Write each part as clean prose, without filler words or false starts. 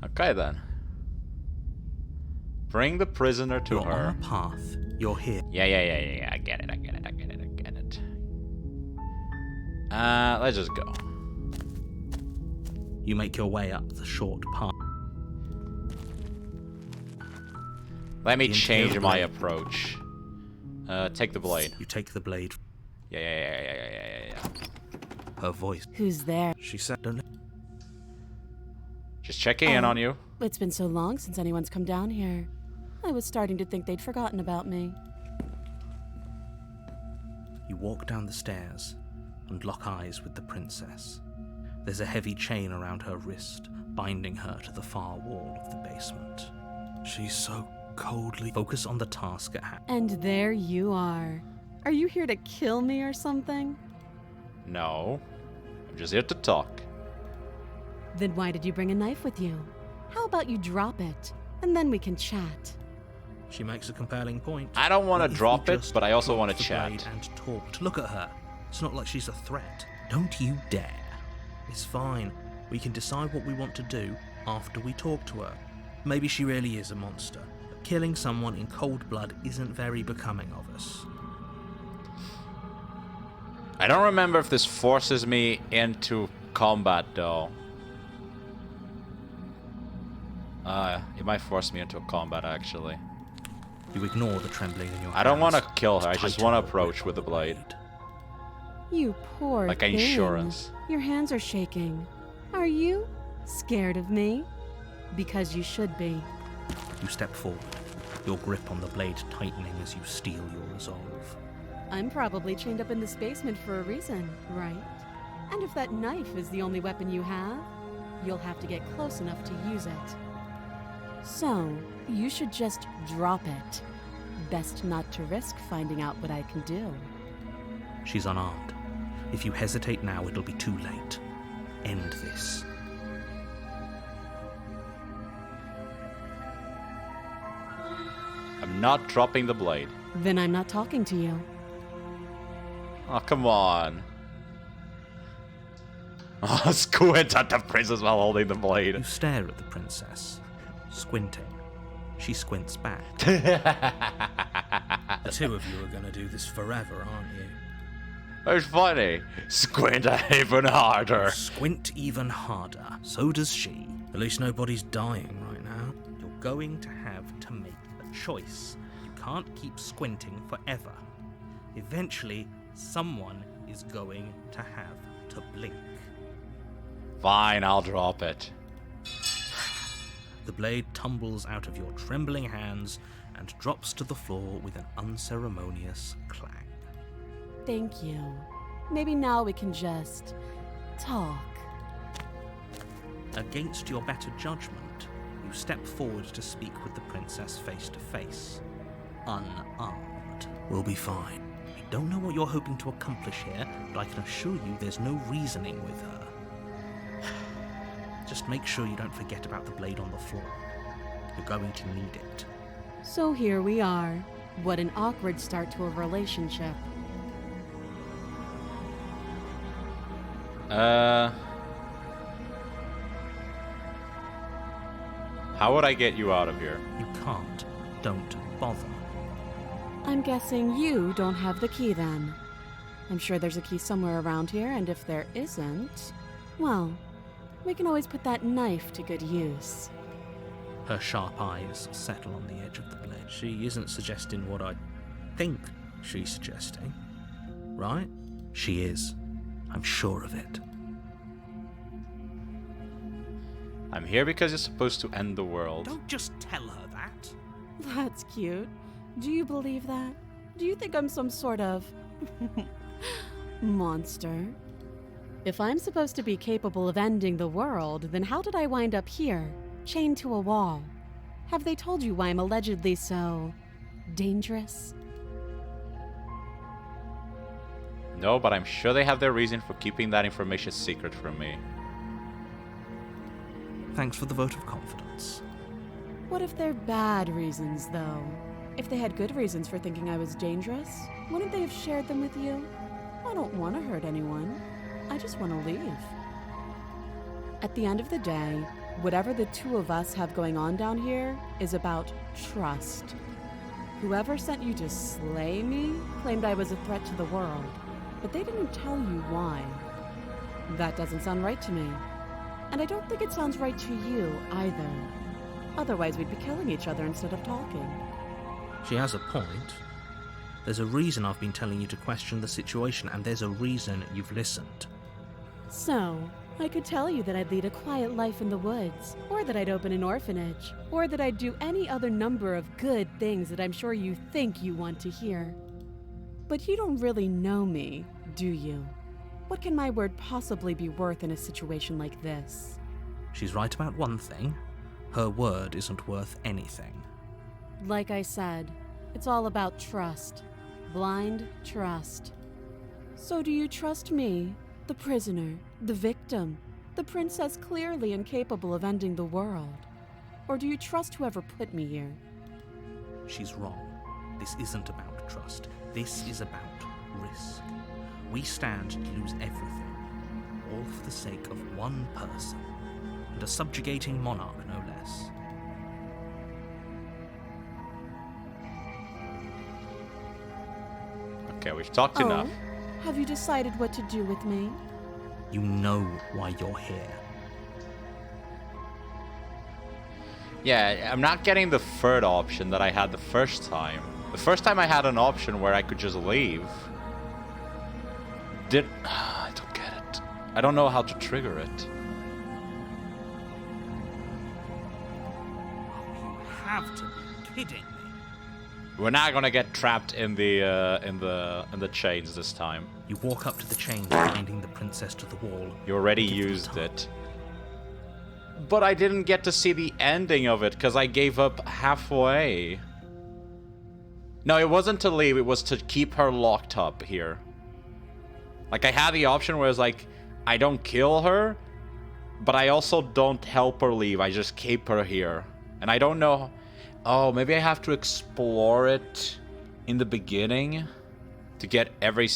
Okay then. Bring the prisoner to You're her. on a path. You're here. Yeah. I get it. Let's just go. You make your way up the short path. Let me The change interior my blade. approach. Take the blade. You take the blade. Yeah. Her voice. Who's there? She said, "Don't." Just checking in on you. It's been so long since anyone's come down here. I was starting to think they'd forgotten about me. You walk down the stairs and lock eyes with the princess. There's a heavy chain around her wrist, binding her to the far wall of the basement. She's so coldly. Focus on the task at hand. And there you are. Are you here to kill me or something? No. I'm just here to talk. Then why did you bring a knife with you? How about you drop it, and then we can chat? She makes a compelling point. I don't want What to if drop we it, just but I also want dropped to the chat. blade and talked? Look at her. It's not like she's a threat. Don't you dare. It's fine. We can decide what we want to do after we talk to her. Maybe she really is a monster, but killing someone in cold blood isn't very becoming of us. I don't remember if this forces me into combat, though. It might force me into a combat, actually. You ignore the trembling in your hands. I don't want to kill her, I and just tighten want to your approach grip with the on blade. You poor Like thing. insurance. Your hands are shaking. Are you scared of me? Because you should be. You step forward, your grip on the blade tightening as you steel your resolve. I'm probably chained up in this basement for a reason, right? And if that knife is the only weapon you have, you'll have to get close enough to use it. So, you should just drop it. Best not to risk finding out what I can do. She's unarmed. If you hesitate now, it'll be too late. End this. I'm not dropping the blade. Then I'm not talking to you. Oh, come on. Oh, squint at the princess while holding the You blade. stare at the princess, squinting. She squints back. The two of you are gonna do this forever, aren't you? It's funny. Squint even harder. Squint even harder. So does she. At least nobody's dying right now. You're going to have to make a choice. You can't keep squinting forever. Eventually, someone is going to have to blink. Fine, I'll drop it. The blade tumbles out of your trembling hands and drops to the floor with an unceremonious clang. Thank you. Maybe now we can just talk. Against your better judgment, you step forward to speak with the princess face to face. Unarmed. We'll be fine. I don't know what you're hoping to accomplish here, but I can assure you there's no reasoning with her. Just make sure you don't forget about the blade on the floor. You're going to need it. So here we are. What an awkward start to a relationship. How would I get you out of here? You can't. Don't bother. I'm guessing you don't have the key then. I'm sure there's a key somewhere around here, and if there isn't, well, we can always put that knife to good use. Her sharp eyes settle on the edge of the blade. She isn't suggesting what I think she's suggesting, right? She is. I'm sure of it. I'm here because you're supposed to end the world. Don't just tell her that. That's cute. Do you believe that? Do you think I'm some sort of monster? If I'm supposed to be capable of ending the world, then how did I wind up here, chained to a wall? Have they told you why I'm allegedly so dangerous? No, but I'm sure they have their reason for keeping that information secret from me. Thanks for the vote of confidence. What if they're bad reasons, though? If they had good reasons for thinking I was dangerous, wouldn't they have shared them with you? I don't want to hurt anyone. I just want to leave. At the end of the day, Whatever the two of us have going on down here is about trust. Whoever sent you to slay me claimed I was a threat to the world, but they didn't tell you why. That doesn't sound right to me. And I don't think it sounds right to you either. Otherwise, we'd be killing each other instead of talking. She has a point. There's a reason I've been telling you to question the situation, and there's a reason you've listened. So, I could tell you that I'd lead a quiet life in the woods, or that I'd open an orphanage, or that I'd do any other number of good things that I'm sure you think you want to hear. But you don't really know me, do you? What can my word possibly be worth in a situation like this? She's right about one thing. Her word isn't worth anything. Like I said, it's all about trust. Blind trust. So do you trust me, the prisoner, the victim, the princess clearly incapable of ending the world? Or do you trust whoever put me here? She's wrong. This isn't about trust. This is about risk. We stand to lose everything, all for the sake of one person, and a subjugating monarch, no less. Okay, we've talked enough. Have you decided what to do with me? You know why you're here. Yeah, I'm not getting the third option that I had the first time. The first time I had an option where I could just leave. I don't get it. I don't know how to trigger it. You have to be kidding me. We're not gonna get trapped in the chains this time. You walk up to the chain, binding the princess to the wall. You already used it. But I didn't get to see the ending of it because I gave up halfway. No, it wasn't to leave, it was to keep her locked up here. Like, I had the option where it's like, I don't kill her, but I also don't help her leave, I just keep her here. And I don't know... Oh, maybe I have to explore it in the beginning to get every...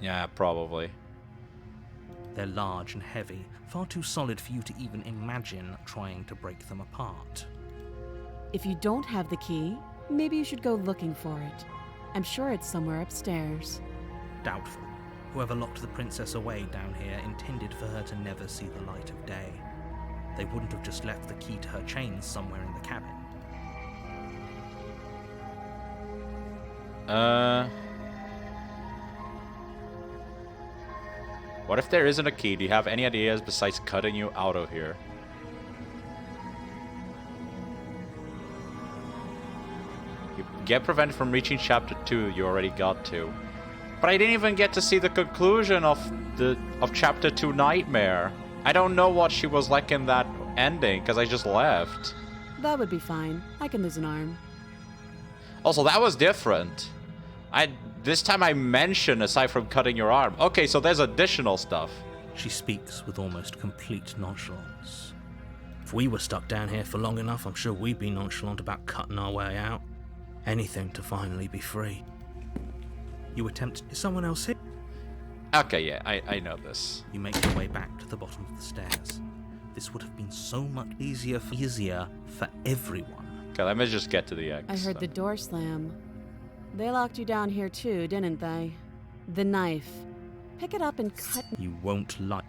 Yeah, probably. They're large and heavy, far too solid for you to even imagine trying to break them apart. If you don't have the key, maybe you should go looking for it. I'm sure it's somewhere upstairs. Doubtful. Whoever locked the princess away down here intended for her to never see the light of day. They wouldn't have just left the key to her chains somewhere in the cabin. What if there isn't a key? Do you have any ideas besides cutting you out of here? You get prevented from reaching chapter 2, you already got to. But I didn't even get to see the conclusion of chapter 2 Nightmare. I don't know what she was like in that ending, because I just left. That would be fine. I can lose an arm. Also, that was different. This time I mentioned, aside from cutting your arm. Okay, so there's additional stuff. She speaks with almost complete nonchalance. If we were stuck down here for long enough, I'm sure we'd be nonchalant about cutting our way out. Anything to finally be free. You attempt... Is someone else here? Okay, yeah, I know this. You make your way back to the bottom of the stairs. This would have been so much easier for everyone. Okay, let me just get to the X. I heard the door slam. They locked you down here too, didn't they? The knife. Pick it up and cut... You won't like...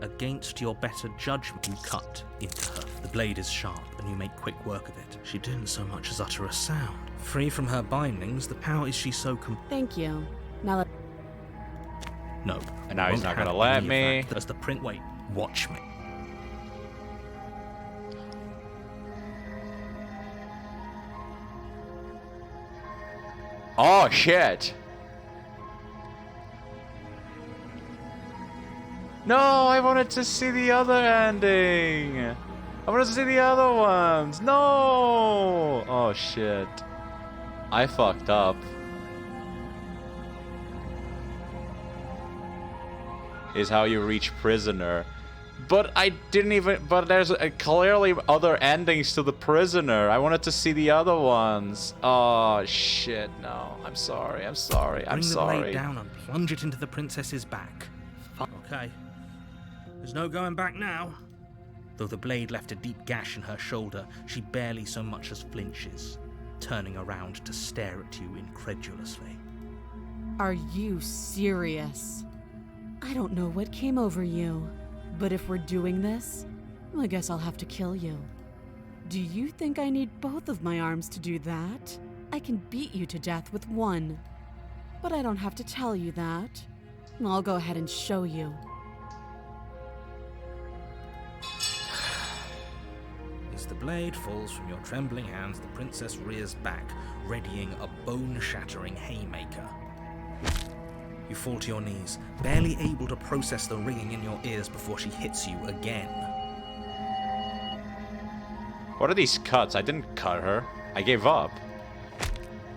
Against your better judgment, you cut into her. The blade is sharp, and you make quick work of it. She didn't so much as utter a sound. Free from her bindings, the power is she so Thank you. Now let... No. And now he's not gonna let me. As the print... Wait, watch me. Oh, shit. No, I wanted to see the other ending. I wanted to see the other ones. No. Oh, shit. I fucked up. Is how you reach prisoner. But I didn't even... But there's clearly other endings to the prisoner. I wanted to see the other ones. Oh, shit. No. I'm sorry. I'm sorry. I'm sorry. Bring the blade down and plunge it into the princess's back. Okay. There's no going back now. Though the blade left a deep gash in her shoulder, she barely so much as flinches, turning around to stare at you incredulously. Are you serious? I don't know what came over you, but if we're doing this, I guess I'll have to kill you. Do you think I need both of my arms to do that? I can beat you to death with one. But I don't have to tell you that. I'll go ahead and show you. As the blade falls from your trembling hands, the princess rears back, readying a bone-shattering haymaker. You fall to your knees, barely able to process the ringing in your ears before she hits you again. What are these cuts? I didn't cut her. I gave up.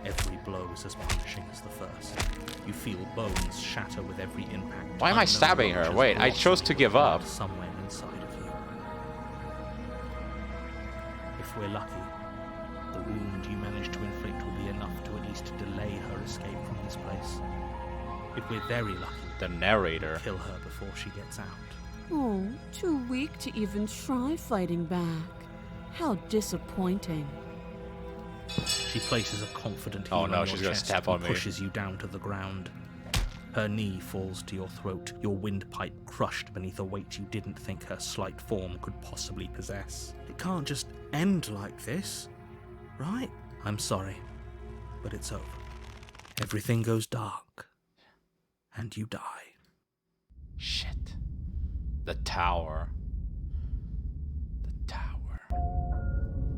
Every blow is as punishing as the first. You feel bones shatter with every impact. Why am I stabbing her? Wait, I chose to give up. Somewhere inside of you. If we're lucky, the wound you manage to inflict will be enough to at least delay her escape from this place. If we're very lucky, The narrator. kill her before she gets out. Oh, too weak to even try fighting back. How disappointing. She places a confident heel Oh no, on she's your gonna chest step and on me. pushes you down to the ground. Her knee falls to your throat, your windpipe crushed beneath a weight you didn't think her slight form could possibly possess. It can't just end like this, right? I'm sorry, but it's over. Everything goes dark, and you die. Shit. The tower. The tower.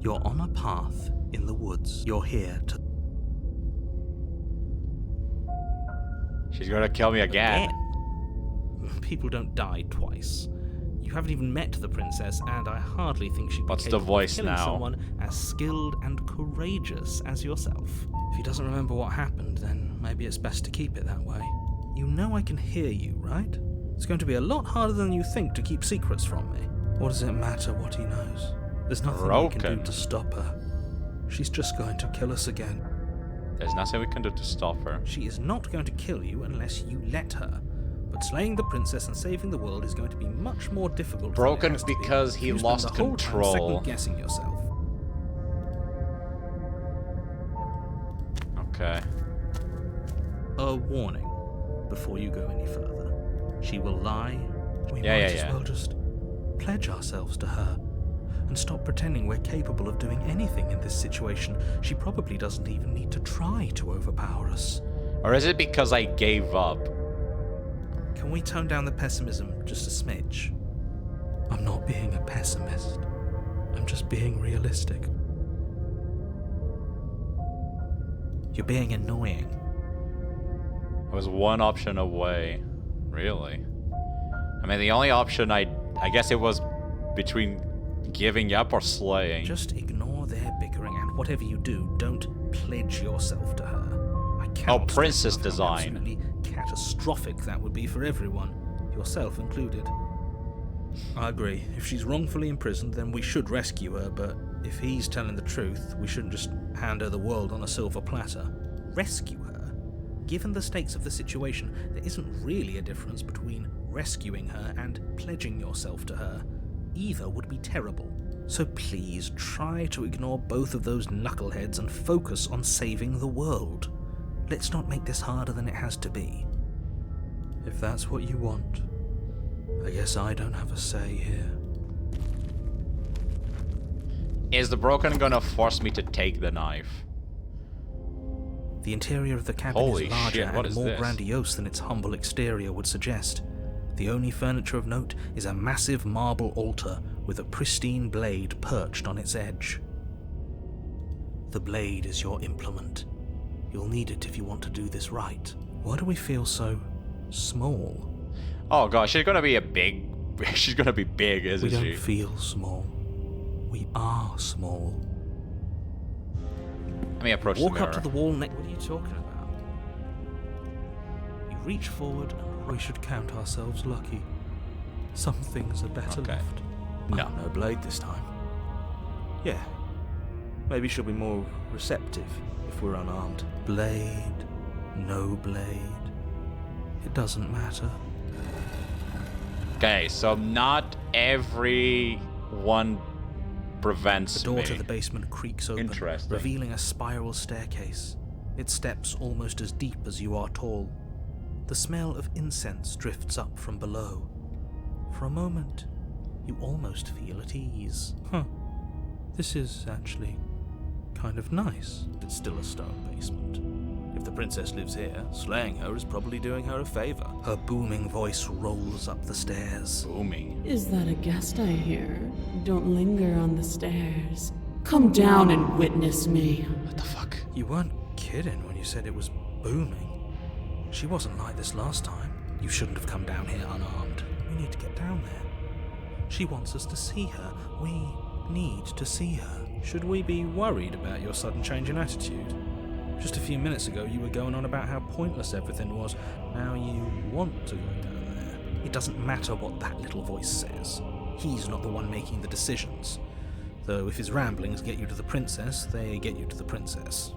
You're on a path in the woods. You're here to... She's gonna kill me again. People don't die twice. You haven't even met the princess, and I hardly think she'd be What's the capable voice of killing now? someone as skilled and courageous as yourself. If he doesn't remember what happened, then maybe it's best to keep it that way. You know I can hear you, right? It's going to be a lot harder than you think to keep secrets from me. What does it matter what he knows? There's nothing we can Broken. do to stop her. She's just going to kill us again. There's nothing we can do to stop her. She is not going to kill you unless you let her. But slaying the princess and saving the world is going to be much more difficult. Broken than it has to be because if he you spend lost the whole time control. second-guessing yourself. Okay. A warning before you go any further. She will lie. We Yeah, might yeah, as yeah. well just pledge ourselves to her and stop pretending we're capable of doing anything in this situation. She probably doesn't even need to try to overpower us. Or is it because I gave up? Can we tone down the pessimism just a smidge? I'm not being a pessimist. I'm just being realistic. You're being annoying. I was one option away. Really? I mean, the only option I guess it was between giving up or slaying. Just ignore their bickering, and whatever you do, don't pledge yourself to her. I cannot princess stress enough how design. absolutely catastrophic that would be for everyone, yourself included. I agree. If she's wrongfully imprisoned, then we should rescue her, but if he's telling the truth, we shouldn't just hand her the world on a silver platter. Rescue her? Given the stakes of the situation, there isn't really a difference between rescuing her and pledging yourself to her. Either would be terrible. So please try to ignore both of those knuckleheads and focus on saving the world. Let's not make this harder than it has to be. If that's what you want, I guess I don't have a say here. Is the Broken gonna force me to take the knife? The interior of the cabin Holy is larger shit, what and is more this? grandiose than its humble exterior would suggest. The only furniture of note is a massive marble altar with a pristine blade perched on its edge. The blade is your implement. You'll need it if you want to do this right. Why do we feel so small? Oh god, she's gonna be a big... She's gonna be big, We isn't don't she? feel small. We are small. Let me approach Walk the mirror. up to the wall next. What are you talking about? You reach forward and we should count ourselves lucky. Some things are better Okay. left. No. No blade this time. Yeah. Maybe she'll be more receptive if we're unarmed. Blade, no blade. It doesn't matter. Okay, so not everyone prevents The door me. to the basement creaks open, Interesting. revealing a spiral staircase. Its steps almost as deep as you are tall. The smell of incense drifts up from below. For a moment, you almost feel at ease. This is actually kind of nice. It's still a stone basement. If the princess lives here, slaying her is probably doing her a favor. Her booming voice rolls up the stairs. Booming. Is that a guest I hear? Don't linger on the stairs. Come down and witness me. What the fuck? You weren't kidding when you said it was booming. She wasn't like this last time. You shouldn't have come down here unarmed. We need to get down there. She wants us to see her. We need to see her. Should we be worried about your sudden change in attitude? Just a few minutes ago, you were going on about how pointless everything was. Now you want to go down there. It doesn't matter what that little voice says. He's not the one making the decisions. Though if his ramblings get you to the princess, they get you to the princess.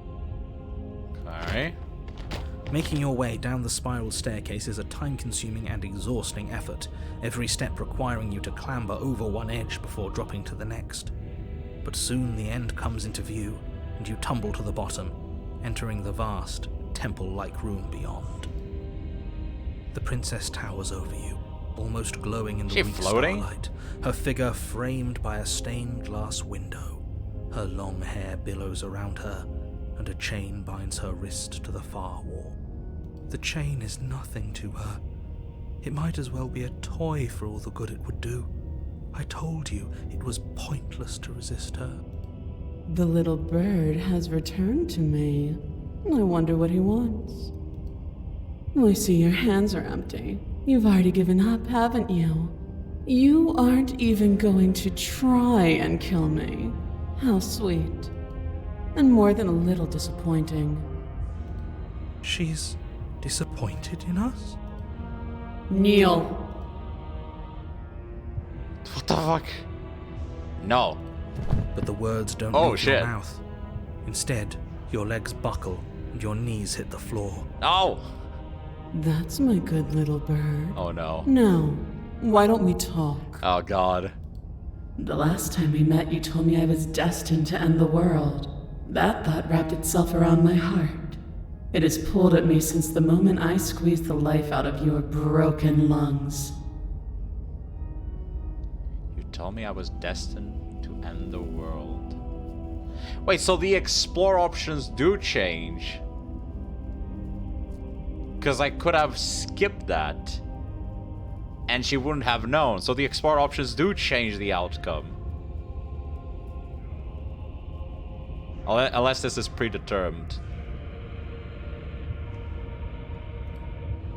Okay. Making your way down the spiral staircase is a time-consuming and exhausting effort, every step requiring you to clamber over one edge before dropping to the next. But soon the end comes into view, and you tumble to the bottom, entering the vast, temple-like room beyond. The princess towers over you, almost glowing in the She weak floating? starlight, her figure framed by a stained glass window. Her long hair billows around her, and a chain binds her wrist to the far wall. The chain is nothing to her. It might as well be a toy for all the good it would do. I told you it was pointless to resist her. The little bird has returned to me. I wonder what he wants. I see your hands are empty. You've already given up, haven't you? You aren't even going to try and kill me. How sweet. And more than a little disappointing. She's disappointed in us? Kneel. What the fuck? No. But the words don't Oh, leave shit. your mouth. Instead, your legs buckle and your knees hit the floor. No. That's my good little bird. Oh no. Now, why don't we talk? Oh god. The last time we met, you told me I was destined to end the world. That thought wrapped itself around my heart. It has pulled at me since the moment I squeezed the life out of your broken lungs. You told me I was destined to end the world. Wait, so the explore options do change? Because I could have skipped that. And she wouldn't have known. So the explore options do change the outcome. Unless this is predetermined.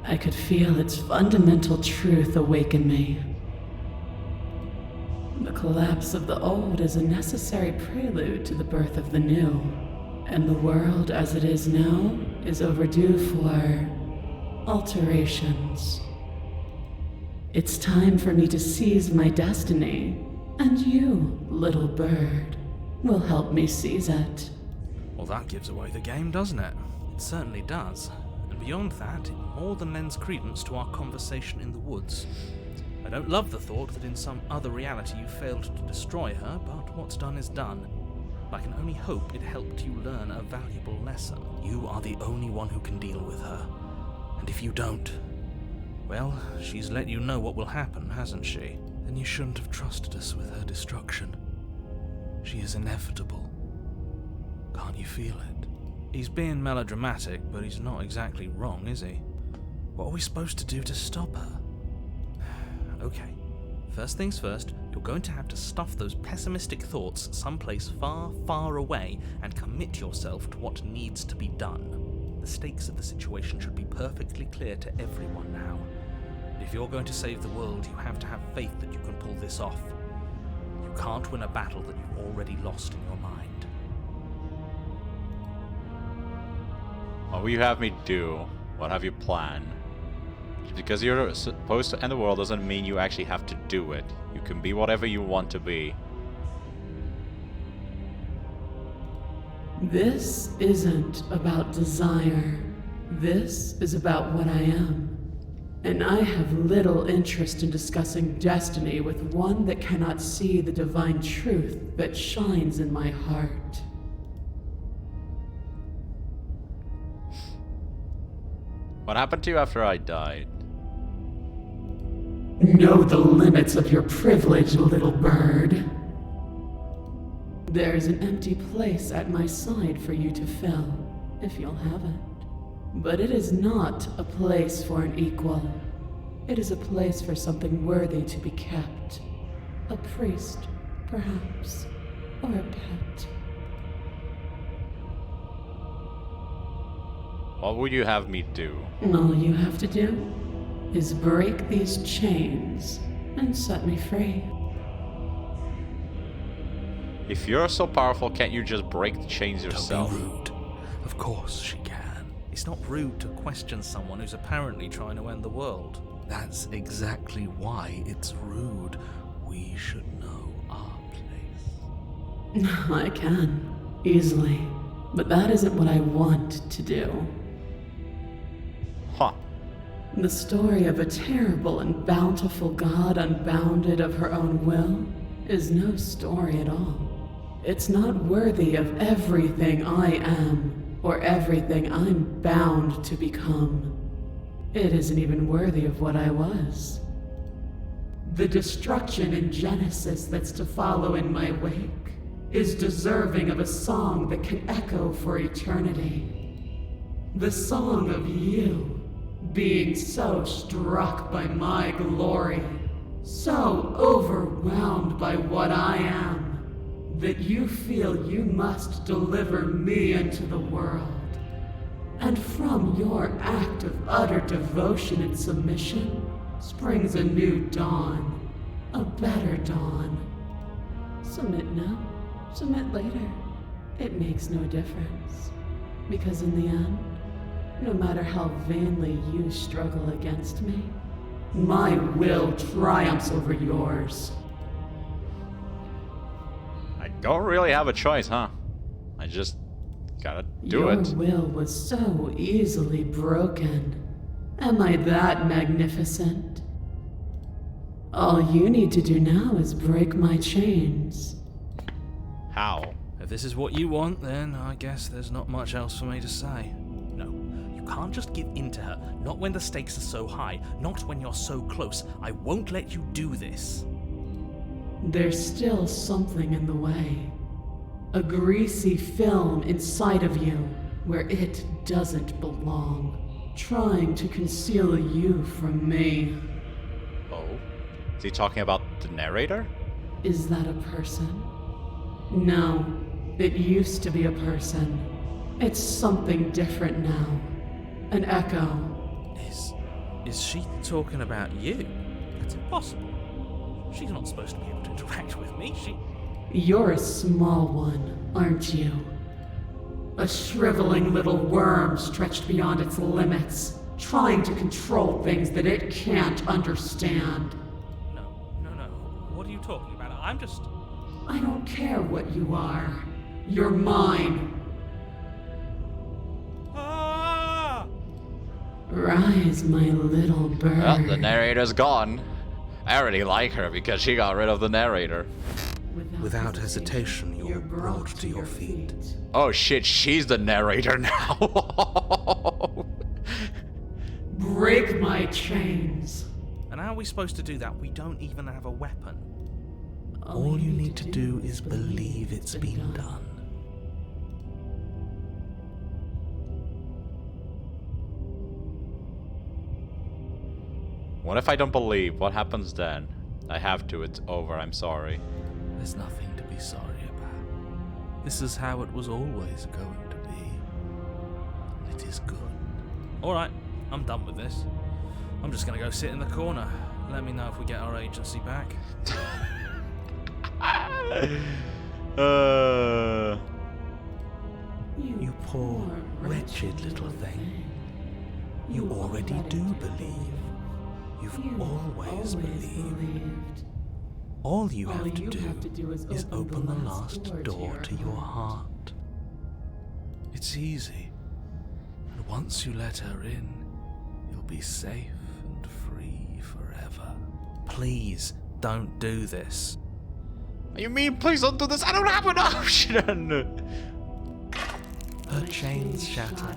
I could feel its fundamental truth awaken me. The collapse of the old is a necessary prelude to the birth of the new. And the world as it is now is overdue for alterations. It's time for me to seize my destiny, and you, little bird, will help me seize it. Well, that gives away the game, doesn't it? It certainly does. And beyond that, it more than lends credence to our conversation in the woods. I don't love the thought that in some other reality you failed to destroy her, but what's done is done. I can only hope it helped you learn a valuable lesson. You are the only one who can deal with her. And if you don't, well, she's let you know what will happen, hasn't she? Then you shouldn't have trusted us with her destruction. She is inevitable. Can't you feel it? He's being melodramatic, but he's not exactly wrong, is he? What are we supposed to do to stop her? Okay, first things first, you're going to have to stuff those pessimistic thoughts someplace far, far away and commit yourself to what needs to be done. The stakes of the situation should be perfectly clear to everyone now. And if you're going to save the world, you have to have faith that you can pull this off. You can't win a battle that you've already lost in your mind. What will you have me do? What have you planned? Because you're supposed to end the world doesn't mean you actually have to do it. You can be whatever you want to be. This isn't about desire. This is about what I am. And I have little interest in discussing destiny with one that cannot see the divine truth that shines in my heart. What happened to you after I died? Know the limits of your privilege, little bird. There's an empty place at my side for you to fill, if you'll have it. But it is not a place for an equal. It is a place for something worthy to be kept. A priest, perhaps, or a pet. What would you have me do? All you have to do is break these chains and set me free. If you're so powerful, can't you just break the chains yourself? Don't be rude. Of course she can. It's not rude to question someone who's apparently trying to end the world. That's exactly why it's rude. We should know our place. I can, easily. But that isn't what I want to do. Huh. The story of a terrible and bountiful god unbounded of her own will is no story at all. It's not worthy of everything I am, or everything I'm bound to become. It isn't even worthy of what I was. The destruction in Genesis that's to follow in my wake is deserving of a song that can echo for eternity. The song of you, being so struck by my glory, so overwhelmed by what I am, that you feel you must deliver me into the world. And from your act of utter devotion and submission springs a new dawn, a better dawn. Submit now, submit later. It makes no difference. Because in the end, no matter how vainly you struggle against me, my will triumphs over yours. I don't really have a choice, huh? I just gotta do it. Your will was so easily broken. Am I that magnificent? All you need to do now is break my chains. How? If this is what you want, then I guess there's not much else for me to say. No, you can't just give in to her. Not when the stakes are so high. Not when you're so close. I won't let you do this. There's still something in the way. A greasy film inside of you where it doesn't belong, trying to conceal you from me. Oh? Is he talking about the narrator? Is that a person? No, it used to be a person. It's something different now. An echo. Is she talking about you? That's impossible. She's not supposed to be able to interact with me. You're a small one, aren't you? A shriveling little worm stretched beyond its limits, trying to control things that it can't understand. No. What are you talking about? I don't care what you are. You're mine. Ah! Rise, my little bird. Well, the narrator's gone. I already like her because she got rid of the narrator. Without hesitation, you're brought to your feet. Oh shit, she's the narrator now. Break my chains. And how are we supposed to do that? We don't even have a weapon. All you need to do is believe it's been done. What if I don't believe? What happens then? I have to, it's over, I'm sorry. There's nothing to be sorry about. This is how it was always going to be. And it is good. Alright, I'm done with this. I'm just gonna go sit in the corner. Let me know if we get our agency back. You poor, wretched little thing. You already do believe. You've always believed. All you have to do is open the last door to your heart. It's easy. And once you let her in, you'll be safe and please don't do this. You mean please don't do this? I don't have an option! Her chains shatter,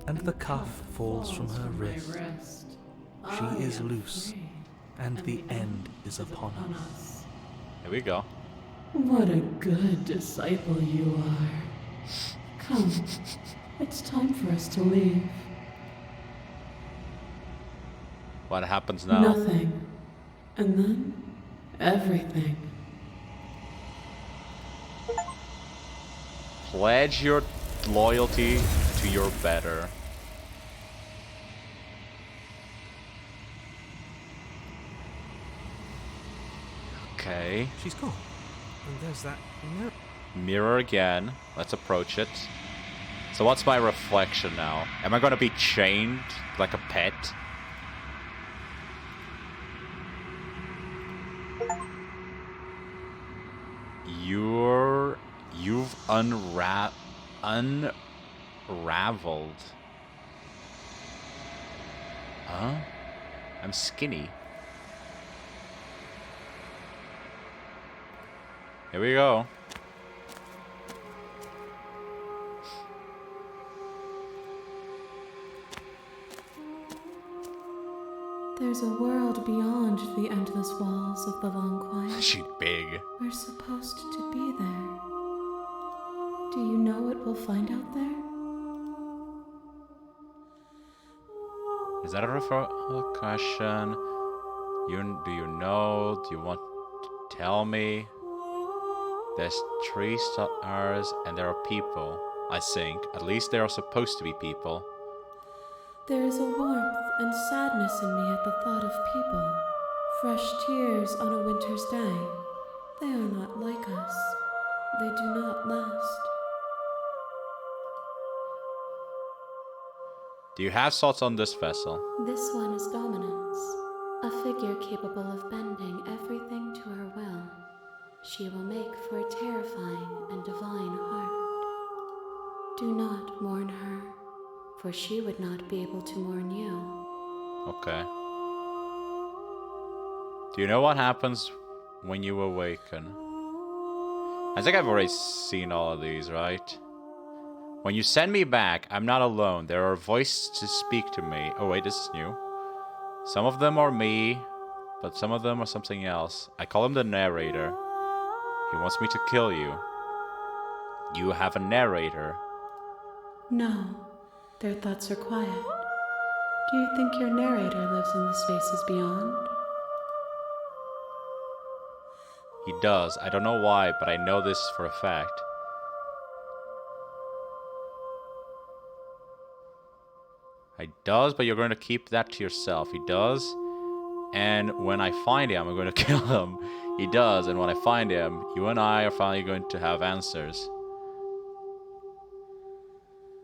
and the cuff falls from her wrist. She is loose, and the end is upon us. Here we go. What a good disciple you are. Come, it's time for us to leave. What happens now? Nothing. And then, everything. Pledge your loyalty to your better. Okay. She's gone. And there's that mirror. Mirror again. Let's approach it. So what's my reflection now? Am I gonna be chained like a pet? You've unraveled. Huh? I'm skinny. Here we go. There's a world beyond the endless walls of the long quiet. She's big. We're supposed to be there. Do you know what we'll find out there? Is that a rhetorical question? Do you know? Do you want to tell me? There's 3 stars and there are people, I think. At least there are supposed to be people. There is a warmth and sadness in me at the thought of people. Fresh tears on a winter's day. They are not like us. They do not last. Do you have thoughts on this vessel? This one is dominance. A figure capable of bending everything to her will. She will make for a terrifying and divine heart. Do not mourn her, for she would not be able to mourn you. Okay. Do you know what happens when you awaken? I think I've already seen all of these, right? When you send me back, I'm not alone. There are voices to speak to me. Oh wait, this is new. Some of them are me, but some of them are something else. I call him the narrator. He wants me to kill you. You have a narrator. No, their thoughts are quiet. Do you think your narrator lives in the spaces beyond? He does. I don't know why, but I know this for a fact. He does, but you're going to keep that to yourself. He does. And when I find him, I'm going to kill him. He does, and when I find him, you and I are finally going to have answers.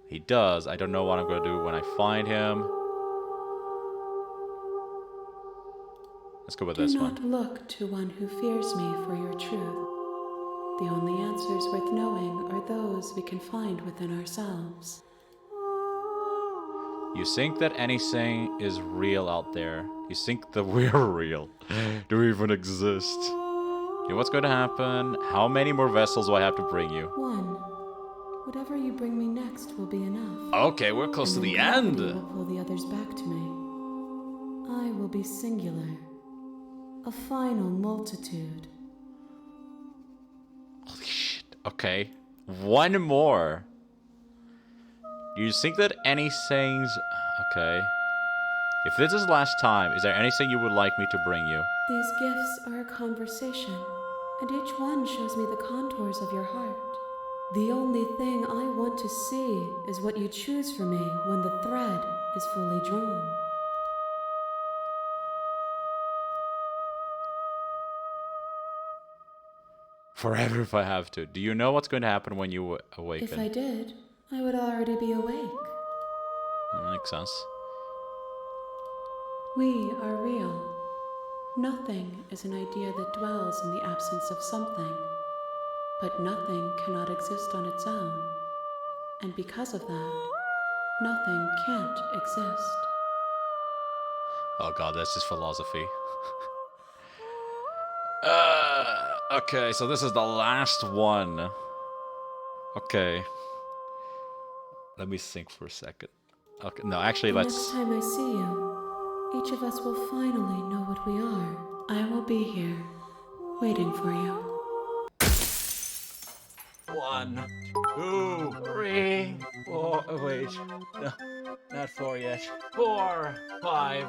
He does. I don't know what I'm going to do when I find him. Let's go with this one. Do not look to one who fears me for your truth. The only answers worth knowing are those we can find within ourselves. You think that anything is real out there. You think that we're real. Do we even exist? Okay, what's going to happen? How many more vessels do I have to bring you? One. Whatever you bring me next will be enough. Okay, we're close to And the then end. gravity will pull the others back to me. I will be singular. A final multitude. Holy shit. Okay. One more. Do you think that anything's... Okay. If this is last time, is there anything you would like me to bring you? These gifts are a conversation, and each one shows me the contours of your heart. The only thing I want to see is what you choose for me when the thread is fully drawn. Forever if I have to. Do you know what's going to happen when you awaken? If I did, I would already be awake. That makes sense. We are real. Nothing is an idea that dwells in the absence of something. But nothing cannot exist on its own. And because of that, nothing can't exist. Oh god, that's just philosophy. Okay, so this is the last one. Okay. Let me think for a second. Okay, no, actually, The let's... next time I see you, each of us will finally know what we are. I will be here, waiting for you. 1, 2, 3, 4. Oh, wait. No, not 4 yet. 4, 5.